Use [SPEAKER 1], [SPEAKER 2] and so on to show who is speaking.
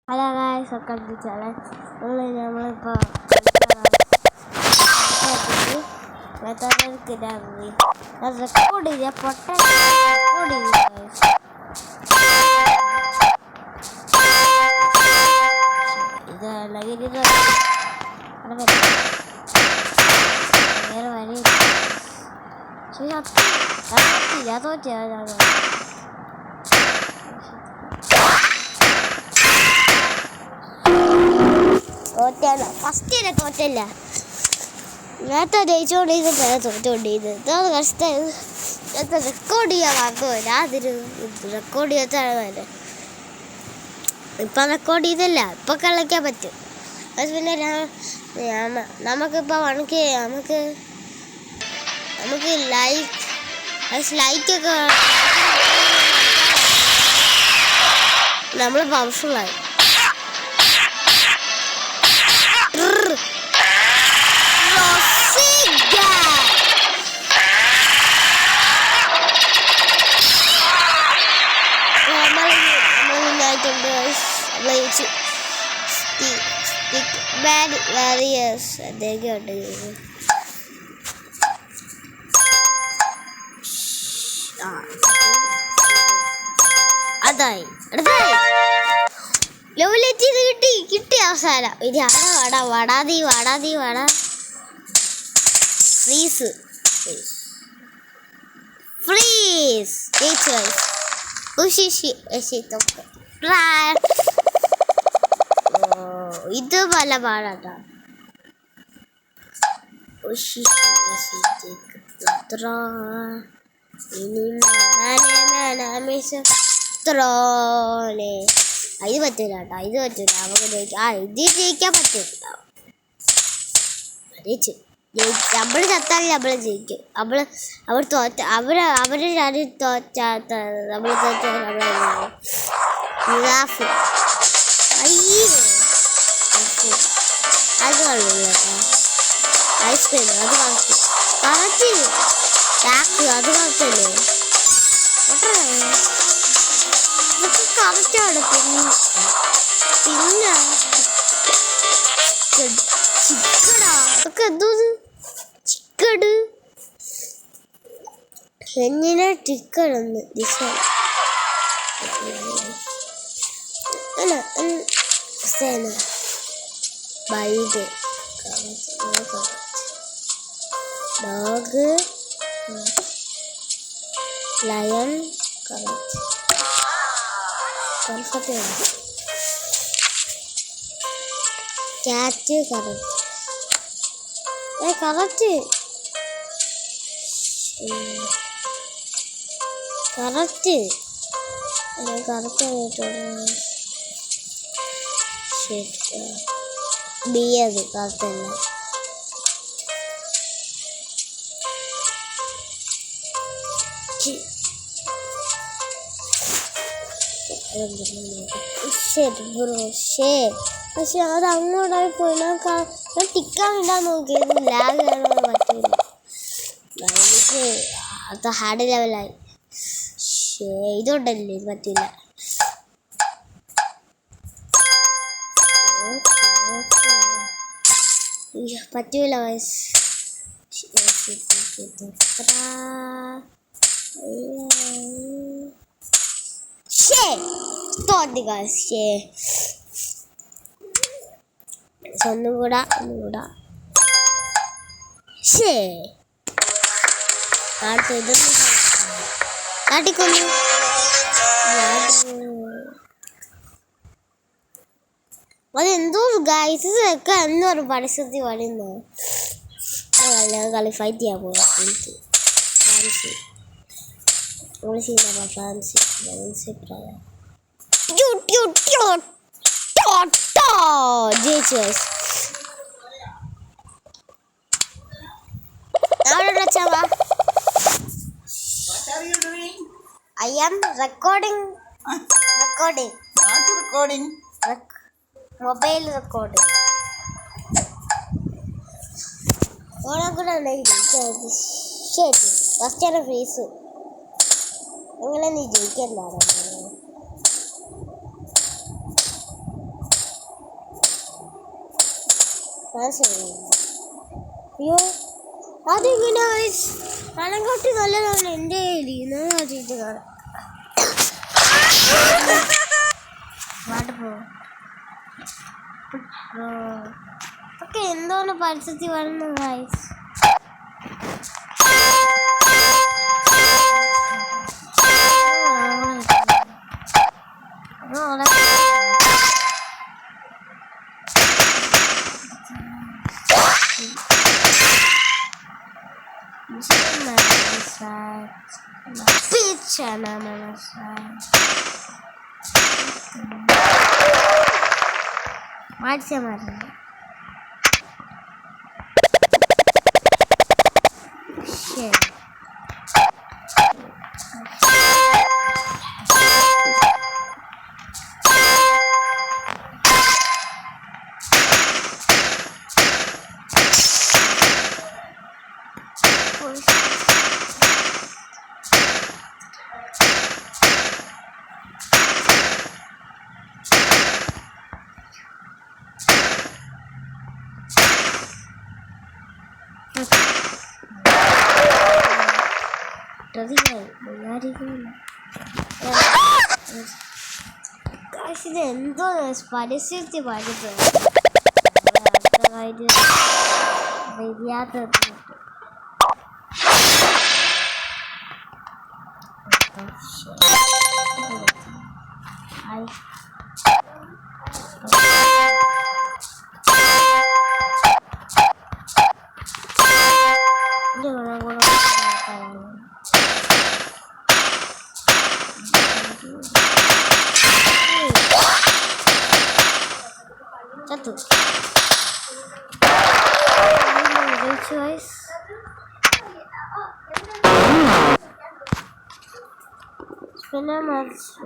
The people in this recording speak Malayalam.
[SPEAKER 1] Hello guys, welcome to channel. നമ്മളിപ്പോൾ റെക്കോർഡ് ചെയ്ത പൊട്ട റെക്കോർഡ് ചെയ്തു. ഇത് അല്ലെങ്കിൽ വേറെ വഴി തോറ്റ തോറ്റല്ല, ഫസ്റ്റ് തോറ്റല്ല. നേരത്തെ ജയിച്ചുകൊണ്ടിരുന്ന തോറ്റുകൊണ്ടിരുന്നത് കഷ്ടം. നേരത്തെ റെക്കോർഡ് ചെയ്യാൻ മറന്നുപോയില്ല. അതൊരു റെക്കോർഡ് ചെയ്യാത്ത ഇപ്പം റെക്കോർഡ് ചെയ്തല്ല, ഇപ്പം കളിക്കാൻ പറ്റും. അത് പിന്നെ നമുക്കിപ്പോൾ നമുക്ക് ലൈക്കൊക്കെ നമ്മൾ പവർഫുള്ളായി. അതായി ലെവലെത്തി കിട്ടി അവസാനം. ഇനി വടാതി ഫ്രീസ് ഇത് പല പാടാട്ടാ. ഇത് പറ്റൂല കേട്ടോ, ഇത് പറ്റൂല. നമുക്ക് ഇത് ജയിക്കാൻ പറ്റൂല. നമ്മൾ ചത്താലും നമ്മൾ ജയിക്കും. അവർ തോറ്റ അവര് തോറ്റാത്ത നമ്മൾ തോറ്റ അത് കളഞ്ഞു കേട്ടോ. ഐസ്ക്രീം അത് കറക്റ്റ് അത് കറക്റ്റല്ലേ കറക്റ്റാണ്. പിന്നെ ചിക്കടാ ഒക്കെ എന്തോ ചിക്കട് എങ്ങനെ ചിക്കടൊന്ന് ദിശ അല്ല bird dog lion correct cat correct correct B അത് കറക്റ്റല്ല. പക്ഷെ അത് അങ്ങോട്ടായി പോയി. ഞാൻ ടിക്കാൻ ഇടാൻ നോക്കിയത് ലാഗ് ആണോ പറ്റില്ല. എനിക്ക് അത് ഹാർഡ് ലെവലായി. ഇതുകൊണ്ടല്ലേ ഇത് പറ്റില്ല. പറ്റൂല വയസ്സ് ഒന്നും കൂടാ കാട്ടിക്കൊന്നു. അതെന്തോ ഗൈസ് ഒക്കെ എന്നൊരു പരിസ്ഥിതി വരുന്നു. കളി ഫൈറ്റ് ചെയ്യാൻ പോവാ. I am recording.
[SPEAKER 2] Not recording.
[SPEAKER 1] Mobile recording. First freeze. അങ്ങനെ നീ ജയിക്കണ്ടാണ്. അയ്യോ അതിങ്ങനെ പണംകൊട്ടി നല്ലതാണ് എൻ്റെ കയ്യിൽ നോക്കിയിട്ട് കാണാം. ഒക്കെ എന്തോന്ന് പരിസ്ഥിതി വരുന്നു ഗൈസ്. മാറ്റിയാ മാറി ശരി. ഇത് എന്തോ പരിസ്ഥിതി പഠിത്തം വരിയാത്ത satu choice spinner mas